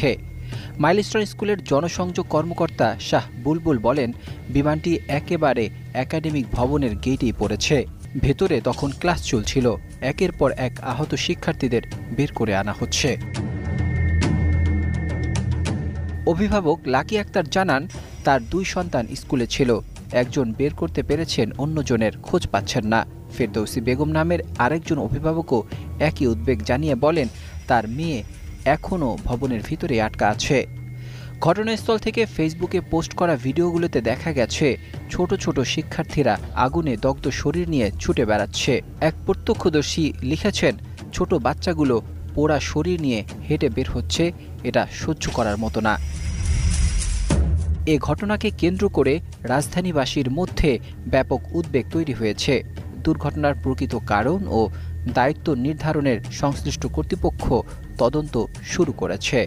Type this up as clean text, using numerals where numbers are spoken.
মধ্যে। মাইলস্টোন স্কুলের জনসংযোগ কর্মকর্তা শাহ বুলবুল বলেন, বিমানটি একেবারে একাডেমিক ভবনের গেটেই পড়েছে। ভেতরে তখন ক্লাস চলছিল। একের পর এক আহত শিক্ষার্থীদের বের করে আনা হচ্ছে। অভিভাবক লাকি আক্তার জানান, তার 2 সন্তান স্কুলে ছিল। একজন বের করতে পেরেছেন, অন্যজনের খোঁজ পাচ্ছেন না। ফেরদৌসী বেগম নামের আরেকজন অভিভাবকও একই উদ্বেগ জানিয়ে বলেন, তার মেয়ে এখনও ভবনের ভিতরে আটকা আছে। ঘটনাস্থল থেকে ফেসবুকে পোস্ট করা ভিডিওগুলোতে দেখা গেছে ছোট ছোট শিক্ষার্থীরা আগুনে দগ্ধ শরীর নিয়ে ছুটে বেড়াচ্ছে। এক প্রত্যক্ষদর্শী লিখেছেন, ছোট বাচ্চাগুলো পোড়া শরীর নিয়ে হেঁটে বের হচ্ছে, এটা সহ্য করার মতো না। এ ঘটনাকে কেন্দ্র করে রাজধানীবাসীর মধ্যে ব্যাপক উদ্বেগ তৈরি হয়েছে। দুর্ঘটনার প্রকৃত কারণ ও দায়িত্ব নির্ধারণের সংশ্লিষ্ট কর্তৃপক্ষ তদন্ত শুরু করেছে।